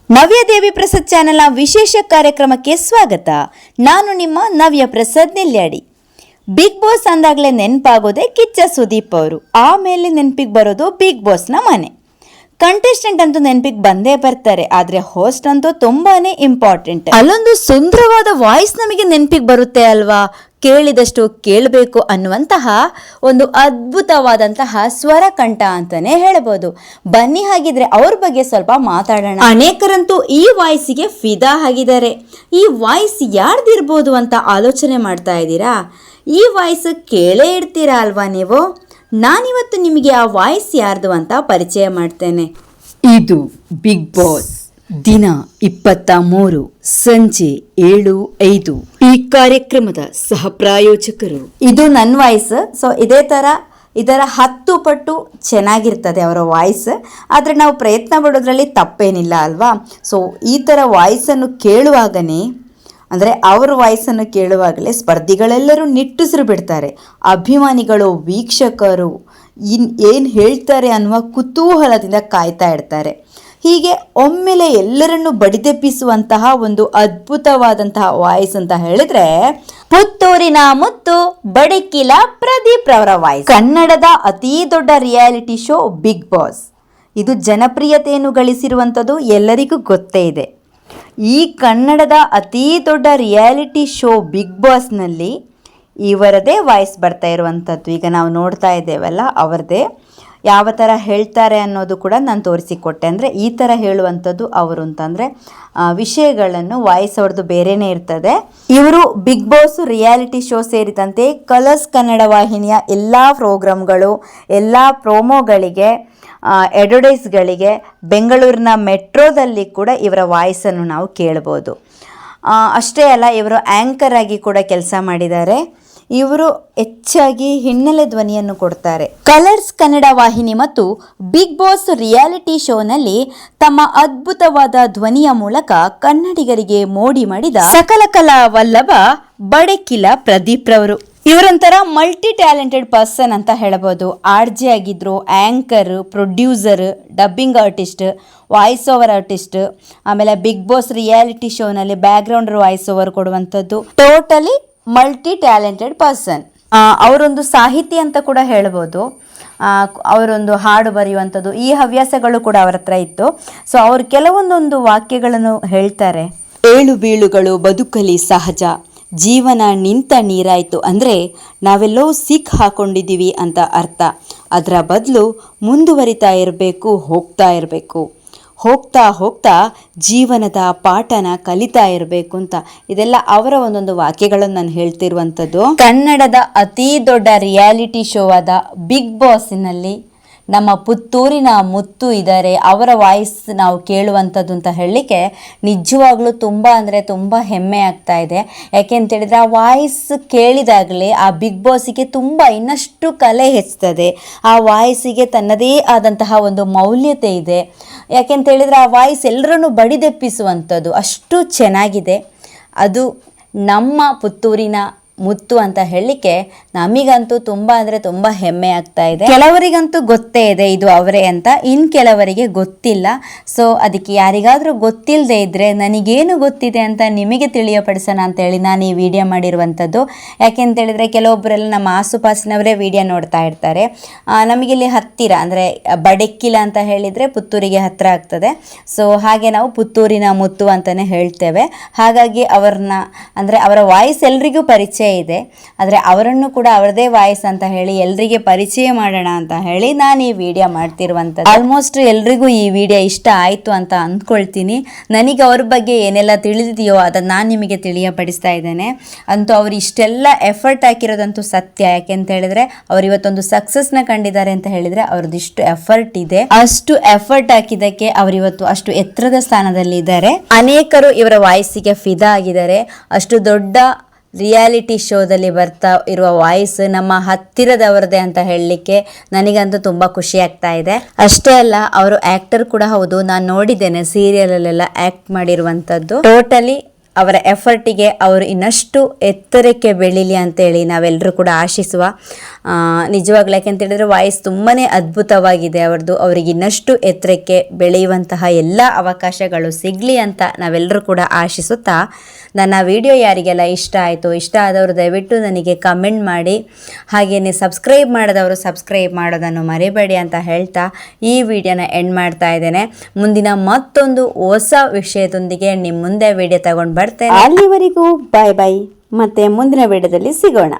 ನವ್ಯ ದೇವಿ ಪ್ರಸಾದ್ ಚಾನೆಲ್ನ ವಿಶೇಷ ಕಾರ್ಯಕ್ರಮಕ್ಕೆ ಸ್ವಾಗತ. ನಾನು ನಿಮ್ಮ ನವ್ಯ ಪ್ರಸಾದ್ ನೆಲ್ಯಾಡಿ. ಬಿಗ್ ಬಾಸ್ ಅಂದಾಗಲೇ ನೆನಪಾಗೋದೆ ಕಿಚ್ಚ ಸುದೀಪ್ ಅವರು. ಆಮೇಲೆ ನೆನಪಿಗೆ ಬರೋದು ಬಿಗ್ ಬಾಸ್ನ ಮನೆ. ಕಂಟೆಸ್ಟೆಂಟ್ ಅಂತೂ ನೆನಪಿಗೆ ಬಂದೇ ಬರ್ತಾರೆ, ಆದರೆ ಹೋಸ್ಟ್ ಅಂತೂ ತುಂಬಾನೇ ಇಂಪಾರ್ಟೆಂಟ್. ಅಲ್ಲೊಂದು ಸುಂದರವಾದ ವಾಯ್ಸ್ ನಮಗೆ ನೆನಪಿಗೆ ಬರುತ್ತೆ ಅಲ್ವಾ, ಕೇಳಿದಷ್ಟು ಕೇಳಬೇಕು ಅನ್ನುವಂತಹ ಒಂದು ಅದ್ಭುತವಾದಂತಹ ಸ್ವರ ಕಂಠ ಅಂತಾನೆ ಹೇಳಬಹುದು. ಬನ್ನಿ ಹಾಗಿದ್ರೆ ಅವ್ರ ಬಗ್ಗೆ ಸ್ವಲ್ಪ ಮಾತಾಡೋಣ. ಅನೇಕರಂತೂ ಈ ವಾಯ್ಸಿಗೆ ಫಿದಾ ಆಗಿದ್ದಾರೆ. ಈ ವಾಯ್ಸ್ ಯಾರ್ದಿರ್ಬೋದು ಅಂತ ಆಲೋಚನೆ ಮಾಡ್ತಾ ಇದ್ದೀರಾ? ಈ ವಾಯ್ಸ್ ಕೇಳೇ ಇಡ್ತೀರಾ ಅಲ್ವಾ ನೀವು? ನಾನಿವತ್ತು ನಿಮಗೆ ಆ ವಾಯ್ಸ್ ಯಾರ್ದು ಅಂತ ಪರಿಚಯ ಮಾಡ್ತೇನೆ. ಇದು ಬಿಗ್ ಬಾಸ್ ದಿನ 23 ಸಂಜೆ 7:05. ಈ ಕಾರ್ಯಕ್ರಮದ ಸಹ ಪ್ರಾಯೋಜಕರು. ಇದು ನನ್ನ ವಾಯ್ಸ್. ಸೊ ಇದರ 10 ಪಟ್ಟು ಚೆನ್ನಾಗಿರ್ತದೆ ಅವರ ವಾಯ್ಸ್. ಆದರೆ ನಾವು ಪ್ರಯತ್ನ ಪಡೋದ್ರಲ್ಲಿ ತಪ್ಪೇನಿಲ್ಲ ಅಲ್ವಾ? ಸೊ ಈ ಥರ ವಾಯ್ಸನ್ನು ಕೇಳುವಾಗನೇ, ಅಂದರೆ ಅವರ ವಾಯ್ಸನ್ನು ಕೇಳುವಾಗಲೇ ಸ್ಪರ್ಧಿಗಳೆಲ್ಲರೂ ನಿಟ್ಟುಸಿರು ಬಿಡ್ತಾರೆ. ಅಭಿಮಾನಿಗಳು, ವೀಕ್ಷಕರು ಏನು ಹೇಳ್ತಾರೆ ಅನ್ನುವ ಕುತೂಹಲದಿಂದ ಕಾಯ್ತಾ ಇರ್ತಾರೆ. ಹೀಗೆ ಒಮ್ಮೆಲೆ ಎಲ್ಲರನ್ನು ಬಡಿದೆಪ್ಪಿಸುವಂತಹ ಒಂದು ಅದ್ಭುತವಾದಂತಹ ವಾಯ್ಸ್ ಅಂತ ಹೇಳಿದ್ರೆ ಪುತ್ತೂರಿನ ಮುತ್ತು ಬಡಕಿಲ ಪ್ರದೀಪ್ ರವರ ವಾಯ್ಸ್. ಕನ್ನಡದ ಅತೀ ದೊಡ್ಡ ರಿಯಾಲಿಟಿ ಶೋ ಬಿಗ್ ಬಾಸ್. ಇದು ಜನಪ್ರಿಯತೆಯನ್ನು ಗಳಿಸಿರುವಂಥದ್ದು ಎಲ್ಲರಿಗೂ ಗೊತ್ತೇ ಇದೆ. ಈ ಕನ್ನಡದ ಅತೀ ದೊಡ್ಡ ರಿಯಾಲಿಟಿ ಶೋ ಬಿಗ್ ಬಾಸ್ನಲ್ಲಿ ಇವರದೇ ವಾಯ್ಸ್ ಬರ್ತಾ ಇರುವಂಥದ್ದು. ಈಗ ನಾವು ನೋಡ್ತಾ ಇದ್ದೇವಲ್ಲ, ಅವರದೇ. ಯಾವ ಥರ ಹೇಳ್ತಾರೆ ಅನ್ನೋದು ಕೂಡ ನಾನು ತೋರಿಸಿಕೊಟ್ಟೆ. ಅಂದರೆ ಈ ಥರ ಹೇಳುವಂಥದ್ದು ಅವರು ಅಂತಂದರೆ ವಿಷಯಗಳನ್ನು ವಾಯ್ಸ್ ಅವ್ರದ್ದು ಬೇರೆಯೇ ಇರ್ತದೆ. ಇವರು ಬಿಗ್ ಬಾಸ್ ರಿಯಾಲಿಟಿ ಶೋ ಸೇರಿದಂತೆ ಕಲರ್ಸ್ ಕನ್ನಡ ವಾಹಿನಿಯ ಎಲ್ಲ ಪ್ರೋಗ್ರಾಮ್ಗಳು, ಎಲ್ಲ ಪ್ರೋಮೋಗಳಿಗೆ, ಅಡ್ವರ್ಟೈಸ್ಗಳಿಗೆ ಬೆಂಗಳೂರಿನ ಮೆಟ್ರೋದಲ್ಲಿ ಕೂಡ ಇವರ ವಾಯ್ಸನ್ನು ನಾವು ಕೇಳ್ಬೋದು. ಅಷ್ಟೇ ಅಲ್ಲ, ಇವರು ಆ್ಯಂಕರ್ ಆಗಿ ಕೂಡ ಕೆಲಸ ಮಾಡಿದ್ದಾರೆ. ಇವರು ಹೆಚ್ಚಾಗಿ ಹಿನ್ನೆಲೆ ಧ್ವನಿಯನ್ನು ಕೊಡ್ತಾರೆ. ಕಲರ್ಸ್ ಕನ್ನಡ ವಾಹಿನಿ ಮತ್ತು ಬಿಗ್ ಬಾಸ್ ರಿಯಾಲಿಟಿ ಶೋನಲ್ಲಿ ತಮ್ಮ ಅದ್ಭುತವಾದ ಧ್ವನಿಯ ಮೂಲಕ ಕನ್ನಡಿಗರಿಗೆ ಮೋಡಿ ಮಾಡಿದ ಸಕಲ ಕಲಾ ವಲ್ಲಭ ಬಡಕಿಲ ಪ್ರದೀಪ್ ರವರು. ಇವರೊಂಥರ ಮಲ್ಟಿ ಟ್ಯಾಲೆಂಟೆಡ್ ಪರ್ಸನ್ ಅಂತ ಹೇಳಬಹುದು. ಆರ್ಜೆ ಆಗಿದ್ರು, anchor, producer, dubbing artist, voice over artist, ಆಮೇಲೆ ಬಿಗ್ ಬಾಸ್ ರಿಯಾಲಿಟಿ ಶೋನಲ್ಲಿ ಬ್ಯಾಕ್ಗ್ರೌಂಡ್ ವಾಯ್ಸ್ ಓವರ್ ಕೊಡುವಂಥದ್ದು. Totally multi talented person. ಅವರೊಂದು ಸಾಹಿತಿ ಅಂತ ಕೂಡ ಹೇಳ್ಬೋದು. ಅವರೊಂದು ಹಾಡು ಬರೆಯುವಂಥದ್ದು, ಈ ಹವ್ಯಾಸಗಳು ಕೂಡ ಅವರ ಹತ್ರ ಇತ್ತು. ಸೊ ಅವರು ಕೆಲವೊಂದೊಂದು ವಾಕ್ಯಗಳನ್ನು ಹೇಳ್ತಾರೆ. ಏಳು ಬೀಳುಗಳು ಬದುಕಲಿ ಸಹಜ, ಜೀವನ ನಿಂತ ನೀರಾಯಿತು ಅಂದರೆ ನಾವೆಲ್ಲೋ ಸಿಕ್ ಹಾಕೊಂಡಿದ್ದೀವಿ ಅಂತ ಅರ್ಥ. ಅದರ ಬದಲು ಮುಂದುವರಿತಾ ಇರಬೇಕು, ಹೋಗ್ತಾ ಇರಬೇಕು, ಹೋಗ್ತಾ ಹೋಗ್ತಾ ಜೀವನದ ಪಾಠನ ಕಲಿತಾ ಇರಬೇಕು ಅಂತ. ಇದೆಲ್ಲ ಅವರ ಒಂದೊಂದು ವಾಕ್ಯಗಳನ್ನು ನಾನು ಹೇಳ್ತಿರುವಂಥದ್ದು. ಕನ್ನಡದ ಅತೀ ದೊಡ್ಡ ರಿಯಾಲಿಟಿ ಶೋ ಆದ ಬಿಗ್ ಬಾಸ್ನಲ್ಲಿ ನಮ್ಮ ಪುತ್ತೂರಿನ ಮುತ್ತು ಇದ್ದಾರೆ. ಅವರ ವಾಯ್ಸ್ ನಾವು ಕೇಳುವಂಥದ್ದು ಅಂತ ಹೇಳಲಿಕ್ಕೆ ನಿಜವಾಗ್ಲೂ ತುಂಬ ಅಂದರೆ ತುಂಬ ಹೆಮ್ಮೆ ಆಗ್ತಾ ಇದೆ. ಯಾಕೆಂತೇಳಿದರೆ ಆ ವಾಯ್ಸ್ ಕೇಳಿದಾಗಲೇ ಆ ಬಿಗ್ ಬಾಸಿಗೆ ತುಂಬ ಇನ್ನಷ್ಟು ಕಲೆ ಹೆಚ್ಚುತ್ತದೆ. ಆ ವಾಯ್ಸಿಗೆ ತನ್ನದೇ ಆದಂತಹ ಒಂದು ಮೌಲ್ಯತೆ ಇದೆ. ಯಾಕೆಂತೇಳಿದರೆ ಆ ವಾಯ್ಸ್ ಎಲ್ಲರನ್ನು ಬಡಿದೆಪ್ಪಿಸುವಂಥದ್ದು, ಅಷ್ಟು ಚೆನ್ನಾಗಿದೆ. ಅದು ನಮ್ಮ ಪುತ್ತೂರಿನ ಮುತ್ತು ಅಂತ ಹೇಳಲಿಕ್ಕೆ ನಮಗಂತೂ ತುಂಬ ಅಂದರೆ ತುಂಬ ಹೆಮ್ಮೆ ಆಗ್ತಾ ಇದೆ. ಕೆಲವರಿಗಂತೂ ಗೊತ್ತೇ ಇದೆ ಇದು ಅವರೇ ಅಂತ, ಇನ್ನು ಕೆಲವರಿಗೆ ಗೊತ್ತಿಲ್ಲ. ಸೊ ಅದಕ್ಕೆ ಯಾರಿಗಾದರೂ ಗೊತ್ತಿಲ್ಲದೆ ಇದ್ದರೆ ನನಗೇನು ಗೊತ್ತಿದೆ ಅಂತ ನಿಮಗೆ ತಿಳಿಯಪಡಿಸೋಣ ಅಂತೇಳಿ ನಾನು ಈ ವಿಡಿಯೋ ಮಾಡಿರುವಂಥದ್ದು. ಯಾಕೆಂತೇಳಿದರೆ ಕೆಲವೊಬ್ಬರೆಲ್ಲ ನಮ್ಮ ಆಸುಪಾಸಿನವರೇ ವಿಡಿಯೋ ನೋಡ್ತಾ ಇರ್ತಾರೆ. ನಮಗಿಲ್ಲಿ ಹತ್ತಿರ ಅಂದರೆ ಬಡಕಿಲ ಅಂತ ಹೇಳಿದರೆ ಪುತ್ತೂರಿಗೆ ಹತ್ತಿರ ಆಗ್ತದೆ. ಸೊ ಹಾಗೆ ನಾವು ಪುತ್ತೂರಿನ ಮುತ್ತು ಅಂತಲೇ ಹೇಳ್ತೇವೆ. ಹಾಗಾಗಿ ಅವ್ರನ್ನ ಅಂದರೆ ಅವರ ವಾಯ್ಸ್ ಎಲ್ರಿಗೂ ಪರಿಚಯ ಇದೆ. ಆದರೆ ಅವರನ್ನು ಕೂಡ ಅವರದೇ ವಾಯ್ಸ್ ಅಂತ ಹೇಳಿ ಎಲ್ರಿಗೆ ಪರಿಚಯ ಮಾಡೋಣ ಅಂತ ಹೇಳಿ ನಾನು ಈ ವಿಡಿಯೋ ಮಾಡ್ತಿರುವಂಥದ್ದು. ಆಲ್ಮೋಸ್ಟ್ ಎಲ್ರಿಗೂ ಈ ವಿಡಿಯೋ ಇಷ್ಟ ಆಯಿತು ಅಂತ ಅಂದ್ಕೊಳ್ತೀನಿ. ನನಗೆ ಅವ್ರ ಬಗ್ಗೆ ಏನೆಲ್ಲ ತಿಳಿದಿದೆಯೋ ಅದನ್ನು ನಾನು ನಿಮಗೆ ತಿಳಿಯಪಡಿಸ್ತಾ ಇದ್ದೇನೆ. ಅಂತೂ ಅವರು ಇಷ್ಟೆಲ್ಲ ಎಫರ್ಟ್ ಹಾಕಿರೋದಂತೂ ಸತ್ಯ. ಯಾಕೆಂತ ಹೇಳಿದ್ರೆ ಅವ್ರು ಇವತ್ತೊಂದು ಸಕ್ಸಸ್ನ ಕಂಡಿದ್ದಾರೆ ಅಂತ ಹೇಳಿದರೆ ಅವ್ರದ್ದು ಇಷ್ಟು ಎಫರ್ಟ್ ಇದೆ. ಅಷ್ಟು ಎಫರ್ಟ್ ಹಾಕಿದ್ದಕ್ಕೆ ಅವರು ಇವತ್ತು ಅಷ್ಟು ಎತ್ತರದ ಸ್ಥಾನದಲ್ಲಿ ಇದ್ದಾರೆ. ಅನೇಕರು ಇವರ ವಾಯ್ಸಿಗೆ ಫಿದಾ ಆಗಿದ್ದಾರೆ. ಅಷ್ಟು ದೊಡ್ಡ ರಿಯಾಲಿಟಿ ಶೋದಲ್ಲಿ ಬರ್ತಾ ಇರುವ ವಾಯ್ಸ್ ನಮ್ಮ ಹತ್ತಿರದವರದೇ ಅಂತ ಹೇಳಲಿಕ್ಕೆ ನನಗಂತೂ ತುಂಬ ಖುಷಿ ಆಗ್ತಾ ಇದೆ. ಅಷ್ಟೇ ಅಲ್ಲ, ಅವರು ಆ್ಯಕ್ಟರ್ ಕೂಡ ಹೌದು. ನಾನು ನೋಡಿದ್ದೇನೆ ಸೀರಿಯಲಲ್ಲೆಲ್ಲ ಆ್ಯಕ್ಟ್ ಮಾಡಿರುವಂಥದ್ದು. ಟೋಟಲಿ ಅವರ ಎಫರ್ಟಿಗೆ ಅವರು ಇನ್ನಷ್ಟು ಎತ್ತರಕ್ಕೆ ಬೆಳೀಲಿ ಅಂತೇಳಿ ನಾವೆಲ್ಲರೂ ಕೂಡ ಆಶಿಸುವ. ನಿಜವಾಗ್ಲೂ ಯಾಕೆಂತ ಹೇಳಿದ್ರೆ ವಾಯ್ಸ್ ತುಂಬಾ ಅದ್ಭುತವಾಗಿದೆ ಅವ್ರದ್ದು. ಅವರಿಗೆ ಇನ್ನಷ್ಟು ಎತ್ತರಕ್ಕೆ ಬೆಳೆಯುವಂತಹ ಎಲ್ಲ ಅವಕಾಶಗಳು ಸಿಗಲಿ ಅಂತ ನಾವೆಲ್ಲರೂ ಕೂಡ ಆಶಿಸುತ್ತಾ, ನನ್ನ ವಿಡಿಯೋ ಯಾರಿಗೆಲ್ಲ ಇಷ್ಟ ಆಯಿತು, ಇಷ್ಟ ಆದವರು ದಯವಿಟ್ಟು ನನಗೆ ಕಮೆಂಟ್ ಮಾಡಿ, ಹಾಗೆಯೇ ಸಬ್ಸ್ಕ್ರೈಬ್ ಮಾಡಿದವರು ಸಬ್ಸ್ಕ್ರೈಬ್ ಮಾಡೋದನ್ನು ಮರಿಬೇಡಿ ಅಂತ ಹೇಳ್ತಾ ಈ ವಿಡಿಯೋನ ಎಂಡ್ ಮಾಡ್ತಾ ಇದ್ದೇನೆ. ಮುಂದಿನ ಮತ್ತೊಂದು ಹೊಸ ವಿಷಯದೊಂದಿಗೆ ನಿಮ್ಮ ಮುಂದೆ ವಿಡಿಯೋ ತಗೊಂಡು ಬರ್ತೇನೆ. ಅಲ್ಲಿವರೆಗೂ ಬಾಯ್ ಬಾಯ್, ಮತ್ತೆ ಮುಂದಿನ ವಿಡಿಯೋದಲ್ಲಿ ಸಿಗೋಣ.